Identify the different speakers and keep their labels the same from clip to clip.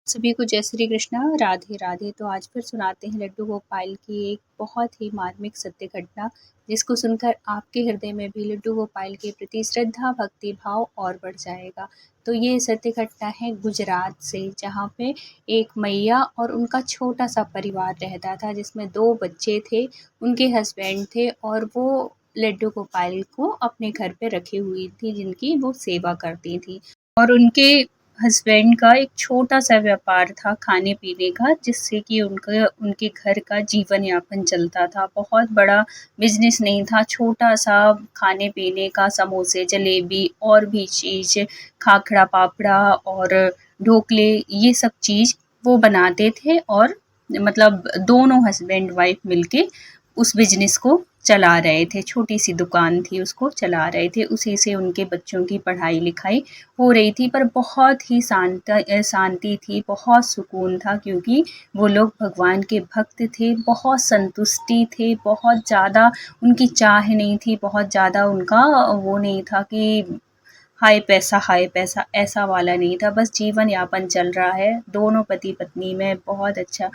Speaker 1: सभी को जय श्री कृष्णा, राधे राधे। तो आज फिर सुनाते हैं लड्डू गोपाल की एक बहुत ही मार्मिक सत्य घटना, जिसको सुनकर आपके हृदय में भी लड्डू गोपाल के प्रति श्रद्धा भक्ति भाव और बढ़ जाएगा। तो ये सत्य घटना है गुजरात से, जहाँ पे एक मैया और उनका छोटा सा परिवार रहता था, जिसमें 2 बच्चे थे, उनके हस्बैंड थे और वो लड्डू गोपाल को अपने घर पे रखी हुई थी, जिनकी वो सेवा करती थी। और उनके हस्बैंड का एक छोटा-सा व्यापार था खाने-पीने का, जिससे कि उनका उनके घर का जीवन-यापन चलता था। बहुत बड़ा बिज़नेस नहीं था, छोटा-सा खाने-पीने का समोसे, जलेबी और भी चीज़, खाखड़ा-पापड़ा और ढोकले, ये सब चीज़ वो बनाते थे और मतलब दोनों हस्बैंड-वाइफ मिलके उस बिज़नेस को चला रहे थे। छोटी-सी दुकान थी, उसको चला रहे थे। उसी से उनके बच्चों की पढ़ाई-लिखाई हो रही थी, पर बहुत ही शांति थी, बहुत सुकून था, क्योंकि वो लोग भगवान के भक्त थे, बहुत संतुष्टि थे, बहुत ज़्यादा उनकी चाह नहीं थी, बहुत ज़्यादा उनका वो नहीं था कि हाय पैसा ऐसा वाला नहीं था, बस जीवन यापन चल रहा है। दोनों पति-पत्नी में बहुत अच्छा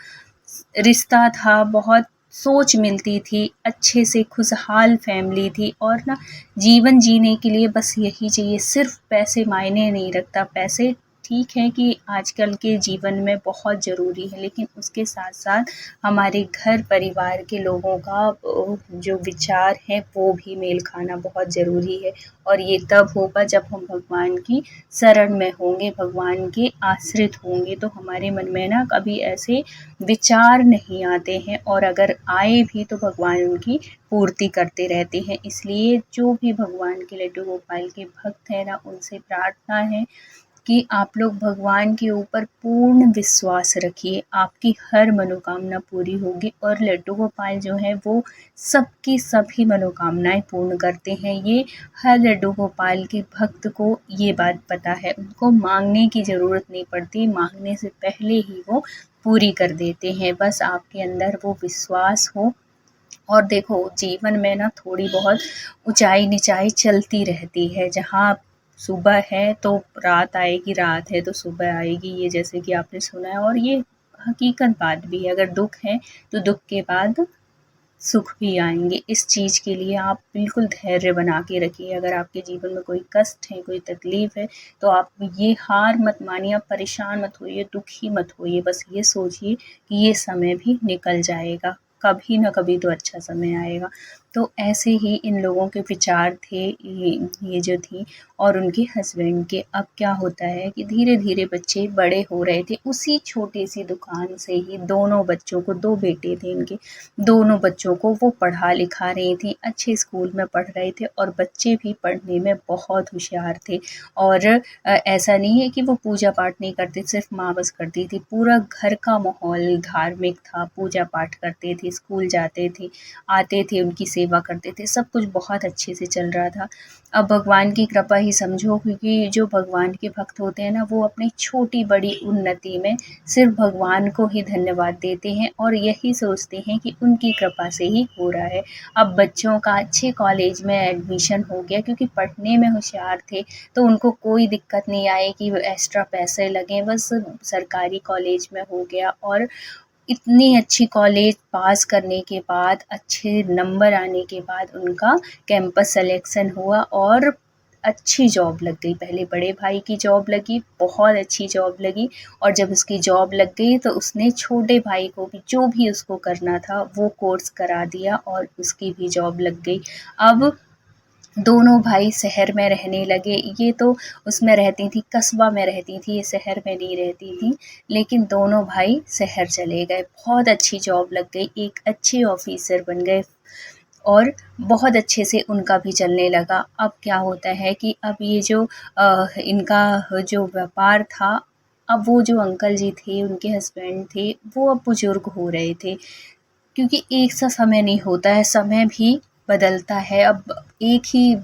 Speaker 1: रिश्ता था, बहुत सोच मिलती थी, अच्छे से खुशहाल फैमिली थी और ना जीवन जीने के लिए बस यही चाहिए, सिर्फ़ पैसे मायने नहीं रखता। पैसे ठीक है कि आजकल के जीवन में बहुत ज़रूरी है, लेकिन उसके साथ-साथ हमारे घर परिवार के लोगों का जो विचार है वो भी मेल खाना बहुत ज़रूरी है। और ये तब होगा जब हम भगवान की शरण में होंगे, भगवान के आश्रित होंगे, तो हमारे मन में ना कभी ऐसे विचार नहीं आते हैं, और अगर आए भी तो भगवान उनकी पूर्ति करते रहते हैं। इसलिए जो भी भगवान के लड्डू गोपाल के भक्त हैं ना, उनसे प्रार्थना है कि आप लोग भगवान के ऊपर पूर्ण विश्वास रखिए, आपकी हर मनोकामना पूरी होगी। और लड्डू गोपाल जो हैं वो सबकी सभी मनोकामनाएँ पूर्ण करते हैं। ये हर लड्डू गोपाल के भक्त को ये बात पता है, उनको माँगने की ज़रूरत नहीं पड़ती, माँगने से पहले ही वो पूरी कर देते हैं। बस आपके अंदर वो विश्वास हो। और देखो, जीवन में ना थोड़ी बहुत ऊँचाई-नीचाई चलती रहती है, जहाँ सुबह है तो रात आएगी, रात है तो सुबह आएगी, ये जैसे कि आपने सुना है, और ये हकीकत बात भी है। अगर दुःख है तो दुःख के बाद सुख भी आएँगे। इस चीज़ के लिए आप बिल्कुल धैर्य बना के रखिए। अगर आपके जीवन में कोई कष्ट है, कोई तकलीफ़ है, तो आप ये हार मत मानिए, आप परेशान मत होइए, दुखी मत होइए। बस ये सोचिए कि ये समय भी निकल जाएगा, कभी न कभी तो अच्छा समय आएगा। तो ऐसे ही इन लोगों के विचार थे, ये जो थी, और उनके हस्बैंड के। अब क्या होता है कि धीरे-धीरे बच्चे बड़े हो रहे थे। उसी छोटी-सी दुकान से ही दोनों बच्चों को, 2 बेटे थे इनके, दोनों बच्चों को वो पढ़ा-लिखा रही थीं, अच्छे स्कूल में पढ़ रहे थे, और बच्चे भी पढ़ने में बहुत होशियार थे। और ऐसा नहीं है कि वो पूजा-पाठ नहीं करते, सिर्फ़ माँ बस करती थी। पूरा घर का माहौल धार्मिक था, पूजा-पाठ करते थे, स्कूल जाते थे, आते थे, उनकी सेवा करते थे, सब कुछ बहुत अच्छे से चल रहा था। अब भगवान की कृपा ही समझो, क्योंकि जो भगवान के भक्त होते हैं ना, वो अपनी छोटी-बड़ी उन्नति में सिर्फ़ भगवान को ही धन्यवाद देते हैं और यही सोचते हैं कि उनकी कृपा से ही हो रहा है। अब बच्चों का अच्छे कॉलेज में एडमिशन हो गया, क्योंकि पढ़ने में होशियार थे, तो उनको कोई दिक्कत नहीं आई कि एक्स्ट्रा पैसे लगें, बस सरकारी कॉलेज में हो गया। और इतनी अच्छी कॉलेज पास करने के बाद, अच्छे नंबर आने के बाद उनका कैंपस सिलेक्शन हुआ और अच्छी जॉब लग गई। पहले बड़े भाई की जॉब लगी, बहुत अच्छी जॉब लगी, और जब उसकी जॉब लग गई तो उसने छोटे भाई को भी जो भी उसको करना था वो कोर्स करा दिया और उसकी भी जॉब लग गई। अब दोनों भाई शहर में रहने लगे। ये तो उसमें रहती थी, कस्बा में रहती थी, ये शहर में नहीं रहती थी, लेकिन दोनों भाई शहर चले गए। बहुत अच्छी जॉब लग गई, एक अच्छे ऑफ़िसर बन गए और बहुत अच्छे से उनका भी चलने लगा। अब क्या होता है कि अब ये जो इनका जो व्यापार था, अब वो जो अंकल जी थे, उनके हस्बैंड थे, वो अब बुज़ुर्ग हो रहे थे। क्योंकि एक सा समय नहीं होता है, समय भी बदलता है। अब एक ही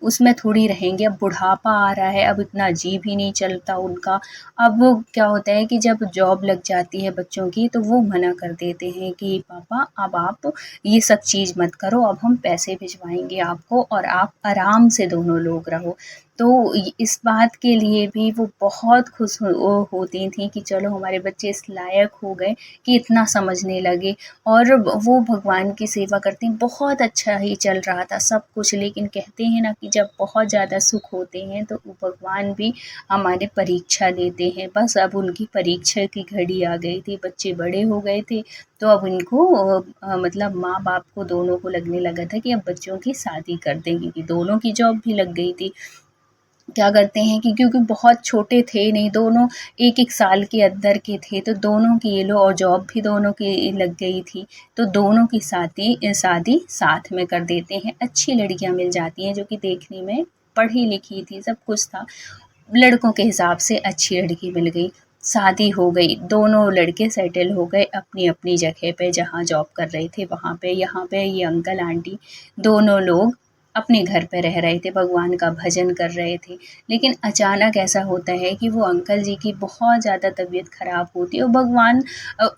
Speaker 1: उसमें थोड़ी रहेंगे, अब बुढ़ापा आ रहा है, अब इतना जी भी नहीं चलता उनका। अब वो क्या होता है कि जब जॉब लग जाती है बच्चों की, तो वो मना कर देते हैं कि पापा अब आप ये सब चीज़ मत करो, अब हम पैसे भिजवाएँगे आपको और आप आराम से दोनों लोग रहो। तो इस बात के लिए भी वो बहुत खुश होती थीं कि चलो हमारे बच्चे इस लायक हो गए कि इतना समझने लगे, और वो भगवान की सेवा करती। बहुत अच्छा ही चल रहा था सब कुछ, लेकिन कहते हैं ना कि जब बहुत ज़्यादा सुख होते हैं तो वो भगवान भी हमारे परीक्षा लेते हैं। बस अब उनकी परीक्षा की घड़ी आ गई थी, बच्चे बड़े हो गए थे, तो अब इनको मतलब माँ-बाप को दोनों को लगने लगा था कि अब बच्चों की शादी कर दें, क्योंकि दोनों की जॉब भी लग गई थी। क्या करते हैं कि क्योंकि बहुत छोटे थे नहीं, दोनों 1-1 साल के अंदर के थे, तो दोनों की ये लो, और जॉब भी दोनों की लग गई थी, तो दोनों की शादी साथ में कर देते हैं। अच्छी लड़कियाँ मिल जाती हैं जो कि देखने में पढ़ी-लिखी थी, सब कुछ था। लड़कों के हिसाब से अच्छी लड़की मिल गई, शादी हो गई, दोनों लड़के सेटल हो गए अपनी-अपनी जगह पे, जहाँ जॉब कर रहे थे वहाँ पे। यहाँ पे ये अंकल आंटी दोनों लोग अपने घर पे रह रहे थे, भगवान का भजन कर रहे थे। लेकिन अचानक ऐसा होता है कि वो अंकल जी की बहुत ज़्यादा तबीयत ख़राब होती है, और भगवान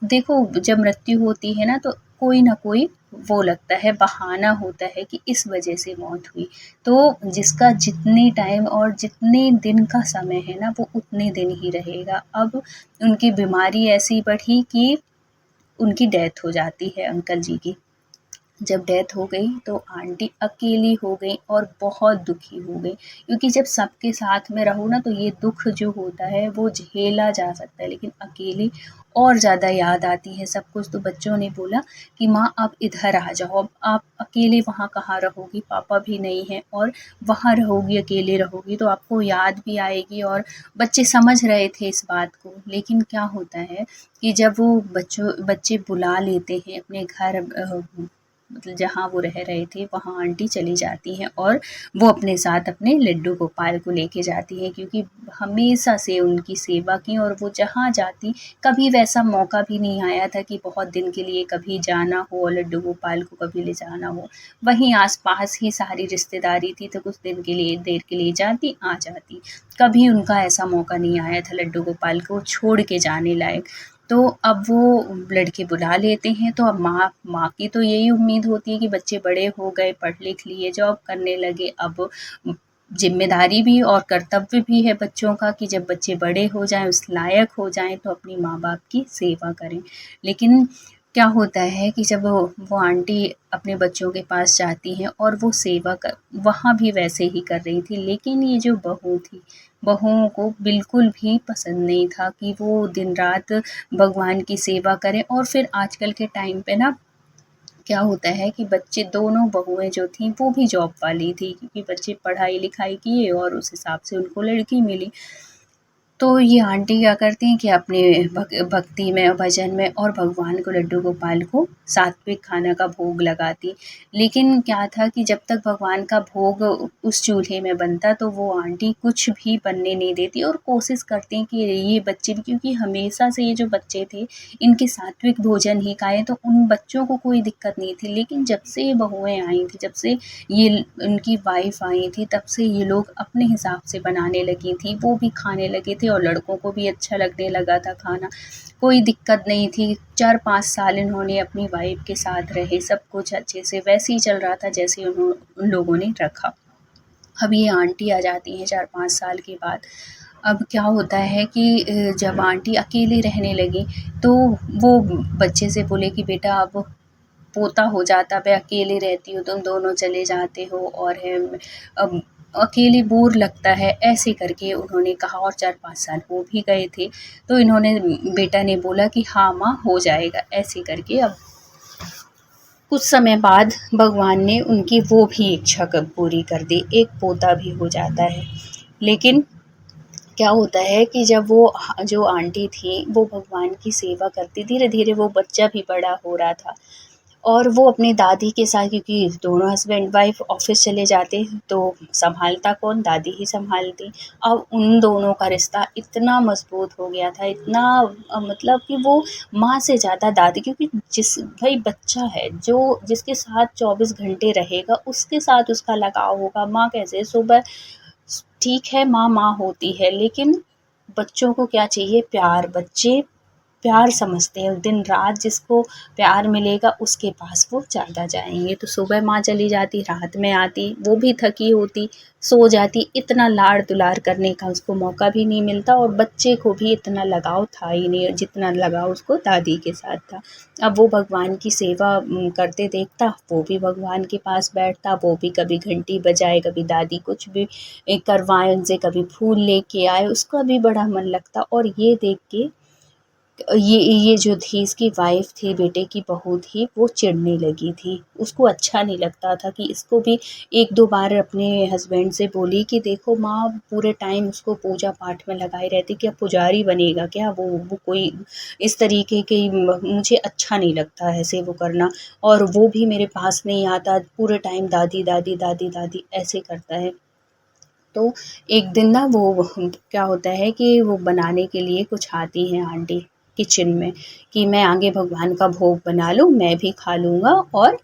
Speaker 1: देखो, जब मृत्यु होती है ना, तो कोई ना कोई वो लगता है बहाना होता है कि इस वजह से मौत हुई। तो जिसका जितने टाइम और जितने दिन का समय है ना, वो उतने दिन ही रहेगा। अब उनकी बीमारी ऐसी बढ़ी कि उनकी डेथ हो जाती है अंकल जी की। जब डेथ हो गई तो आंटी अकेली हो गई और बहुत दुखी हो गई, क्योंकि जब सबके साथ में रहो ना, तो ये दुख जो होता है वो झेला जा सकता है, लेकिन अकेले और ज़्यादा याद आती है सब कुछ। तो बच्चों ने बोला कि माँ आप इधर आ जाओ, अब आप अकेले वहाँ कहाँ रहोगी, पापा भी नहीं हैं, और वहाँ रहोगी अकेले रहोगी तो आपको याद भी आएगी। और बच्चे समझ रहे थे इस बात को, लेकिन क्या होता है कि जब वो बच्चे बुला लेते हैं अपने घर, मतलब जहाँ वो रह रहे थे वहाँ आंटी चली जाती हैं, और वो अपने साथ अपने लड्डू गोपाल को लेके जाती हैं, क्योंकि हमेशा से उनकी सेवा की, और वो जहाँ जाती कभी वैसा मौका भी नहीं आया था कि बहुत दिन के लिए कभी जाना हो और लड्डू गोपाल को कभी ले जाना हो। वहीं आस-पास ही सारी रिश्तेदारी थी, तो कुछ दिन के लिए, देर के लिए जाती, आ जाती। कभी उनका ऐसा मौका नहीं आया था लड्डू गोपाल को छोड़ के जाने लायक। तो अब वो लड़के बुला लेते हैं, तो अब माँ माँ की तो यही उम्मीद होती है कि बच्चे बड़े हो गए, पढ़ लिख लिए, जॉब करने लगे, अब ज़िम्मेदारी भी और कर्तव्य भी है बच्चों का कि जब बच्चे बड़े हो जाएँ, उस लायक हो जाएँ, तो अपनी माँ-बाप की सेवा करें। लेकिन क्या होता है कि जब वो आंटी अपने बच्चों के पास जाती हैं और वो सेवा कर वहाँ भी वैसे ही कर रही थी, लेकिन ये जो बहू थी, बहुओं को बिल्कुल भी पसंद नहीं था कि वो दिन-रात भगवान की सेवा करें। और फिर आजकल के टाइम पे ना क्या होता है कि बच्चे, दोनों बहुएँ जो थीं वो भी जॉब वाली थी, क्योंकि बच्चे पढ़ाई-लिखाई किए और उस हिसाब से उनको लड़की मिली। तो ये आंटी क्या करती हैं कि अपने भक्ति में, भजन में और भगवान को, लड्डू गोपाल को सात्विक खाना का भोग लगाती। लेकिन क्या था कि जब तक भगवान का भोग उस चूल्हे में बनता, तो वो आंटी कुछ भी बनने नहीं देती, और कोशिश करती कि ये बच्चे भी, क्योंकि हमेशा से ये जो बच्चे थे इनके सात्विक भोजन ही खाएँ, तो उन बच्चों को कोई दिक्कत नहीं थी। लेकिन जब से ये बहुएँ आई थी, जब से ये उनकी वाइफ़ आई थी, तब से ये लोग अपने हिसाब से बनाने लगी थी, वो भी खाने लगे थे और लड़कों को भी अच्छा लगने लगा था खाना। कोई दिक्कत नहीं थी, 4-5 साल इन्होंने अपनी वाइफ़ के साथ रहे, सब कुछ अच्छे से वैसे ही चल रहा था जैसे उन लोगों ने रखा। अब ये आंटी आ जाती हैं 4-5 साल के बाद। अब क्या होता है कि जब आंटी अकेले रहने लगी, तो वो बच्चे से बोले कि बेटा अब पोता हो जाता, मैं अकेली रहती हूँ, तुम दोनों चले जाते हो, और है अब अकेले बोर लगता है, ऐसे करके उन्होंने कहा, और 4-5 साल हो भी गए थे। तो इन्होंने, बेटा ने बोला कि हाँ माँ हो जाएगा, ऐसे करके। अब कुछ समय बाद भगवान ने उनकी वो भी इच्छा कब पूरी कर दी, एक पोता भी हो जाता है। लेकिन क्या होता है कि जब वो जो आंटी थी वो भगवान की सेवा करती, धीरे-धीरे वो बच्चा भी बड़ा हो रहा था, और वो अपनी दादी के साथ, क्योंकि दोनों हस्बैंड वाइफ ऑफिस चले जाते, तो संभालता कौन, दादी ही संभालती। अब उन दोनों का रिश्ता इतना मजबूत हो गया था, इतना मतलब कि वो माँ से ज़्यादा दादी, क्योंकि जिस भाई बच्चा है जो जिसके साथ 24 घंटे रहेगा उसके साथ उसका लगाव होगा। माँ कैसे सुबह, ठीक है माँ माँ होती है, लेकिन बच्चों को क्या चाहिए, प्यार। बच्चे प्यार समझते हैं, दिन रात जिसको प्यार मिलेगा उसके पास वो ज़्यादा जाएँगे। तो सुबह माँ चली जाती, रात में आती, वो भी थकी होती, सो जाती, इतना लाड़-दुलार करने का उसको मौका भी नहीं मिलता और बच्चे को भी इतना लगाव था ही नहीं, जितना लगाव उसको दादी के साथ था। अब वो भगवान की सेवा करते देखता, वो भी भगवान के पास बैठता, वो भी कभी घंटी बजाए, कभी दादी कुछ भी करवाएँ उनसे, कभी फूल लेके आए, उसका भी बड़ा मन लगता। और ये देख के ये जो थी इसकी वाइफ़ थी, बेटे की बहू थी, वो चिढ़ने लगी थी। उसको अच्छा नहीं लगता था कि इसको भी 1-2 बार अपने हस्बैंड से बोली कि देखो माँ पूरे टाइम उसको पूजा-पाठ में लगाई रहती, क्या पुजारी बनेगा क्या? वो कोई इस तरीके की मुझे अच्छा नहीं लगता है ऐसे वो करना, और वो भी मेरे पास नहीं आता, पूरे टाइम दादी, दादी, दादी, दादी ऐसे करता है। तो एक दिन ना वो क्या होता है कि वो बनाने के लिए कुछ आती हैं आंटी किचन में कि मैं आगे भगवान का भोग बना लूँ, मैं भी खा लूँगा और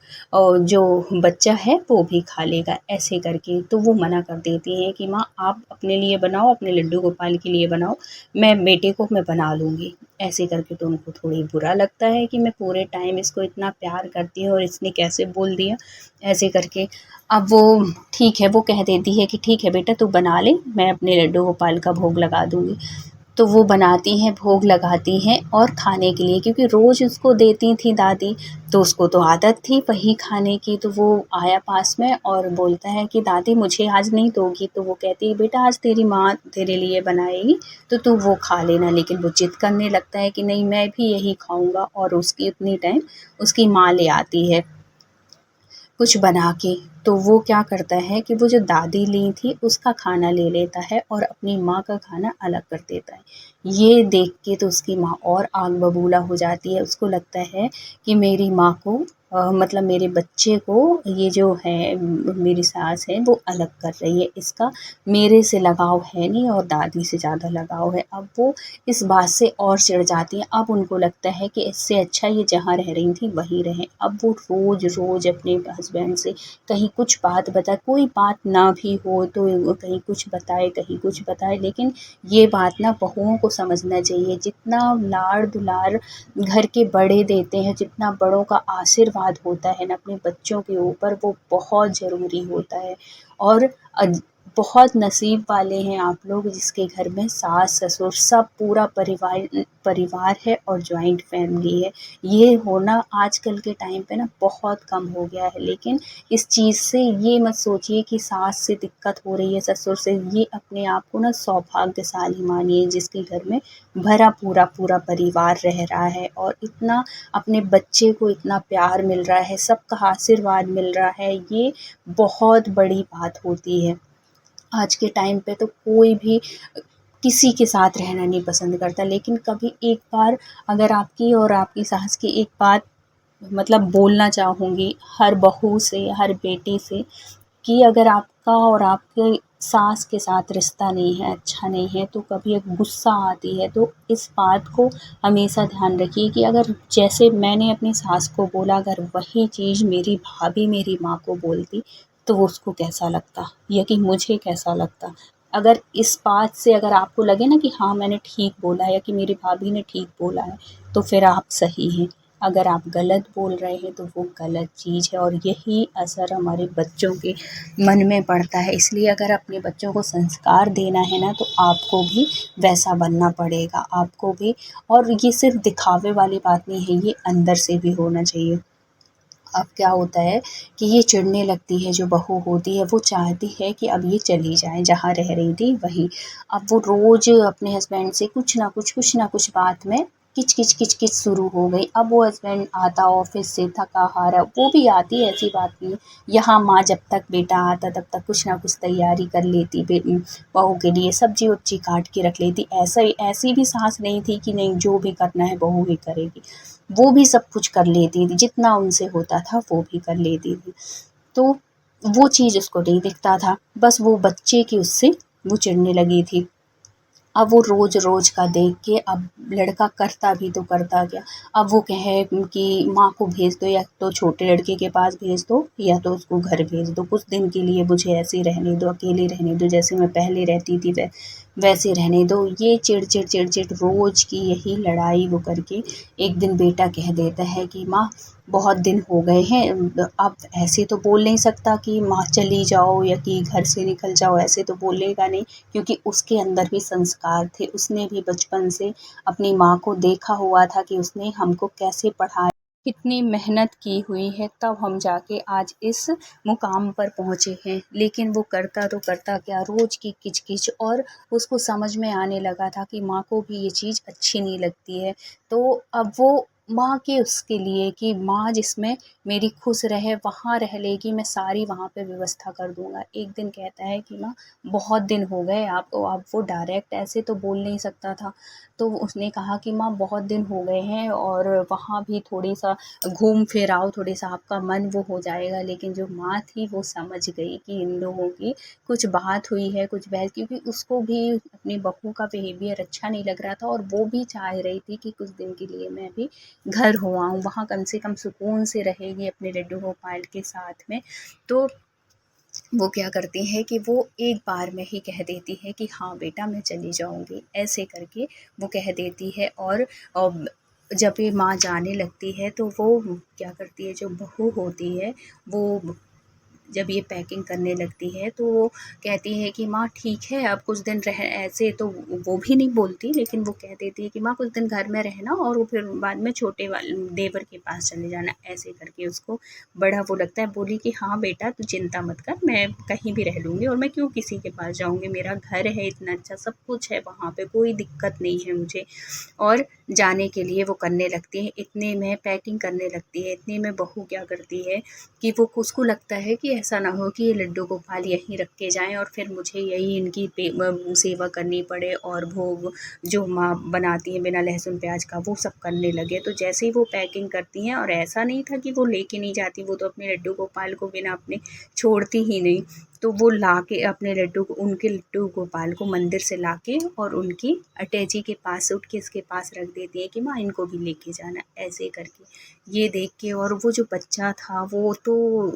Speaker 1: जो बच्चा है वो भी खा लेगा, ऐसे करके। तो वो मना कर देती हैं कि माँ आप अपने लिए बनाओ, अपने लड्डू गोपाल के लिए बनाओ, मैं बेटे को मैं बना लूँगी, ऐसे करके। तो उनको थोड़ी बुरा लगता है कि मैं पूरे टाइम इसको इतना प्यार करती हूँ और इसने कैसे बोल दिया, ऐसे करके। अब वो ठीक है, वो कह देती है कि ठीक है बेटा तू बना ले, मैं अपने लड्डू गोपाल का भोग लगा दूँगी। तो वो बनाती हैं, भोग लगाती हैं और खाने के लिए, क्योंकि रोज़ उसको देती थी दादी, तो उसको तो आदत थी वही खाने की। तो वो आया पास में और बोलता है कि दादी मुझे आज नहीं दोगी? तो वो कहती है बेटा आज तेरी माँ तेरे लिए बनाएगी, तो तू वो खा लेना। लेकिन वो ज़िद करने लगता है कि नहीं मैं भी यही खाऊँगा, और उसकी उतनी टाइम उसकी माँ ले आती है कुछ बना के। तो वो क्या करता है कि वो जो दादी ली थी उसका खाना ले लेता है और अपनी माँ का खाना अलग कर देता है। ये देख के तो उसकी माँ और आग बबूला हो जाती है, उसको लगता है कि मेरी माँ को मतलब मेरे बच्चे को ये जो है मेरी सास है वो अलग कर रही है, इसका मेरे से लगाव है नहीं और दादी से ज़्यादा लगाव है। अब वो इस बात से और चिढ़ जाती हैं। अब उनको लगता है कि इससे अच्छा ये जहाँ रह रही थी वहीं रहें। अब वो रोज़-रोज़ अपने हस्बैंड से कहीं कुछ बात बताए, कोई बात ना भी हो तो वो कहीं कुछ बताए, कहीं कुछ बताए, लेकिन ये बात ना बहुओं को समझना चाहिए। जितना लाड़-दुलार घर के बड़े देते हैं, जितना बड़ों का आशीर्वाद होता है ना अपने बच्चों के ऊपर, वो बहुत ज़रूरी होता है। और बहुत नसीब वाले हैं आप लोग जिसके घर में सास-ससुर सब पूरा परिवार है और जॉइंट फैमिली है। ये होना आजकल के टाइम पे ना बहुत कम हो गया है, लेकिन इस चीज़ से ये मत सोचिए कि सास से दिक्कत हो रही है, ससुर से, ये अपने आप को ना सौभाग्यशाली मानिए जिसके घर में भरा पूरा परिवार रह रहा है और इतना अपने बच्चे को इतना प्यार मिल रहा है, सबका आशीर्वाद मिल रहा है, ये बहुत बड़ी बात होती है। आज के टाइम पे तो कोई भी किसी के साथ रहना नहीं पसंद करता, लेकिन कभी एक बार अगर आपकी और आपकी सास की एक बात मतलब बोलना चाहूँगी हर बहू से, हर बेटी से, कि अगर आपका और आपके सास के साथ रिश्ता नहीं है, अच्छा नहीं है, तो कभी एक गुस्सा आती है, तो इस बात को हमेशा ध्यान रखिए कि अगर जैसे मैंने अपनी सास को बोला, अगर वही चीज़ मेरी भाभी मेरी माँ को बोलती, तो वो उसको कैसा लगता या कि मुझे कैसा लगता। अगर इस बात से अगर आपको लगे ना कि हाँ, मैंने ठीक बोला या कि मेरी भाभी ने ठीक बोला है, तो फिर आप सही हैं। अगर आप गलत बोल रहे हैं तो वो गलत चीज़ है और यही असर हमारे बच्चों के मन में पड़ता है। इसलिए अगर अपने बच्चों को संस्कार देना है ना तो आपको भी वैसा बनना पड़ेगा, आपको भी। और ये सिर्फ़ दिखावे वाली बात नहीं है, ये अंदर से भी होना चाहिए। अब क्या होता है कि ये चिढ़ने लगती है जो बहू होती है, वो चाहती है कि अब ये चली जाए जहाँ रह रही थी वहीं। अब वो रोज़ अपने हस्बैंड से कुछ ना कुछ बात में किच-किच शुरू हो गई। अब वो हस्बैंड आता ऑफ़िस से थका-हारा, वो भी आती है ऐसी बात नहीं है। यहाँ माँ जब तक बेटा आता तब तक कुछ ना कुछ तैयारी कर लेती बहू के लिए, सब्ज़ी-वब्ज़ी काट के रख लेती। ऐसी भी सास नहीं थी कि नहीं जो भी करना है बहू ही करेगी। वो भी सब कुछ कर लेती थी, जितना उनसे होता था वो भी कर लेती थी। तो वो चीज़ उसको नहीं दिखता था, बस वो बच्चे की उससे वो चिढ़ने लगी थी। अब वो रोज़-रोज़ का देख के अब लड़का करता भी तो करता क्या? अब वो कहे कि माँ को भेज दो या तो छोटे लड़के के पास भेज दो या तो उसको घर भेज दो। कुछ दिन के लिए मुझे ऐसे रहने दो, अकेले रहने दो जैसे मैं पहले रहती थी वैसे रहने दो। ये चिढ़-चिढ़ चिढ़-चिढ़ रोज़ की यही लड़ाई वो करके एक दिन बेटा कह देता है कि माँ बहुत दिन हो गए हैं, अब ऐसे तो बोल नहीं सकता कि माँ चली जाओ या कि घर से निकल जाओ, ऐसे तो बोलेगा नहीं क्योंकि उसके अंदर भी संस्कार थे। उसने भी बचपन से अपनी माँ को देखा हुआ था कि उसने हमको कैसे पढ़ाया, कितनी मेहनत की हुई है, तब हम जाके आज इस मुकाम पर पहुँचे हैं। लेकिन वो करता तो करता क्या, रोज़ की किच-किच, और उसको समझ में आने लगा था कि माँ को भी ये चीज़ अच्छी नहीं लगती है। तो अब वो माँ के उसके लिए कि माँ जिसमें मेरी खुश रहे वहाँ रह लेगी, मैं सारी वहाँ पे व्यवस्था कर दूँगा। एक दिन कहता है कि माँ बहुत दिन हो गए, आप अब वो डायरेक्ट ऐसे तो बोल नहीं सकता था। तो उसने कहा कि माँ बहुत दिन हो गए हैं और वहाँ भी थोड़ी-सा घूम फिर आओ, थोड़ा-सा आपका मन वो हो जाएगा। लेकिन जो माँ थी वो समझ गई कि इन लोगों की कुछ बात हुई है, कुछ बहस, क्योंकि उसको भी अपनी बहू का बिहेवियर अच्छा नहीं लग रहा था और वो भी चाह रही थी कि कुछ दिन के लिए मैं भी घर हो आऊँ, वहाँ कम से कम सुकून से रहेगी अपने लड्डू गोपाल के साथ में। तो वो क्या करती है कि वो एक बार में ही कह देती है कि हाँ बेटा मैं चली जाऊँगी, ऐसे करके वो कह देती है। और जब ये माँ जाने लगती है तो वो क्या करती है, जो बहू होती है वो जब ये पैकिंग करने लगती है तो वो कहती है कि माँ ठीक है अब कुछ दिन रह, ऐसे तो वो भी नहीं बोलती लेकिन वो कह देती है कि माँ कुछ दिन घर में रहना और वो फिर बाद में छोटे वाले देवर के पास चले जाना, ऐसे करके उसको बड़ा वो लगता है। बोली कि हाँ बेटा तू चिंता मत कर, मैं कहीं भी रह लूँगी और मैं क्यों किसी के पास जाऊँगी, मेरा घर है इतना अच्छा, सब कुछ है वहाँ पे, कोई दिक्कत नहीं है मुझे। और जाने के लिए वो करने लगती है, इतने में पैकिंग करने लगती है, इतने में बहू क्या करती है कि वो उसको लगता है कि ऐसा ना हो कि ये लड्डू गोपाल यहीं रख के जाएँ और फिर मुझे यही इनकी सेवा करनी पड़े और भोग जो माँ बनाती हैं बिना लहसुन प्याज का वो सब करने लगे। तो जैसे ही वो पैकिंग करती हैं, और ऐसा नहीं था कि वो लेके नहीं जाती, वो तो अपने लड्डू गोपाल को बिना अपने छोड़ती ही नहीं। तो वो लाके अपने लड्डू को, उनके लड्डू गोपाल को मंदिर से लाके और उनकी अटैची के पास, सूटकेस के पास रख देती है कि माँ इनको भी लेके जाना, ऐसे करके। ये देख के और वो जो बच्चा था वो तो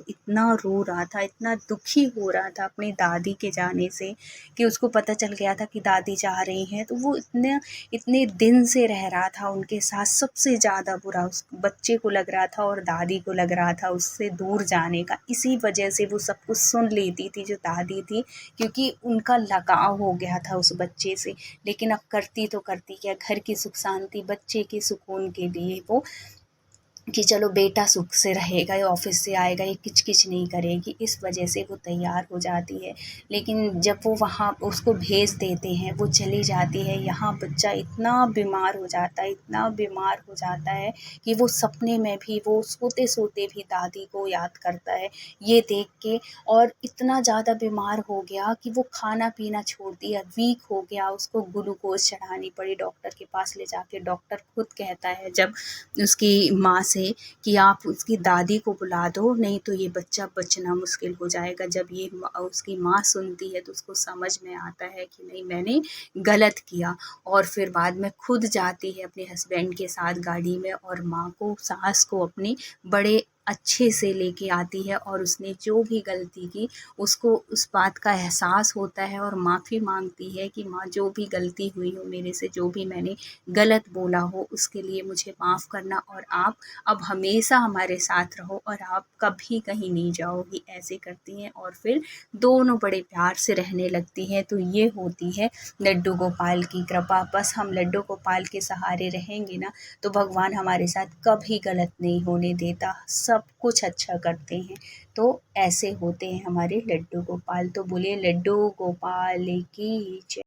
Speaker 1: इतना रो रहा था, इतना दुखी हो रहा था अपनी दादी के जाने से कि उसको पता चल गया था कि दादी जा रही हैं। तो वो इतने इतने दिन से रह रहा था उनके साथ, सबसे ज़्यादा बुरा उस बच्चे को लग रहा था और दादी को लग रहा था उससे दूर जाने का। इसी वजह से वो सब कुछ सुन लेती थी जो दादी थी, क्योंकि उनका लगाव हो गया था उस बच्चे से। लेकिन अब करती तो करती क्या, घर की सुख शांति, बच्चे के सुकून के लिए वो कि चलो बेटा सुख से रहेगा, ये ऑफिस से आएगा, ये किच-किच नहीं करेगी, इस वजह से वो तैयार हो जाती है। लेकिन जब वो वहाँ उसको भेज देते हैं, वो चली जाती है, यहाँ बच्चा इतना बीमार हो जाता है, इतना बीमार हो जाता है कि वो सपने में भी, वो सोते-सोते भी दादी को याद करता है, ये देख के। और इतना ज़्यादा बीमार हो गया कि वो खाना-पीना छोड़ दिया, वीक हो गया, उसको ग्लूकोज़ चढ़ानी पड़ी डॉक्टर के पास ले जाके। डॉक्टर खुद कहता है जब उसकी माँ से कि आप उसकी दादी को बुला दो, नहीं तो ये बच्चा बचना मुश्किल हो जाएगा। जब ये उसकी माँ सुनती है तो उसको समझ में आता है कि नहीं मैंने गलत किया, और फिर बाद में खुद जाती है अपने हस्बैंड के साथ गाड़ी में और माँ को, सास को अपनी बड़े अच्छे से लेके आती है। और उसने जो भी गलती की उसको उस बात का एहसास होता है और माफ़ी मांगती है कि माँ जो भी गलती हुई हो मेरे से, जो भी मैंने गलत बोला हो उसके लिए मुझे माफ़ करना, और आप अब हमेशा हमारे साथ रहो और आप कभी कहीं नहीं जाओगी, ऐसे करती हैं। और फिर दोनों बड़े प्यार से रहने लगती हैं। तो ये होती है लड्डू गोपाल की कृपा। बस हम लड्डू गोपाल के सहारे रहेंगे ना तो भगवान हमारे साथ कभी गलत नहीं होने देता, सब कुछ अच्छा करते हैं। तो ऐसे होते हैं हमारे लड्डू गोपाल। तो बोलिए लड्डू गोपाल की जय।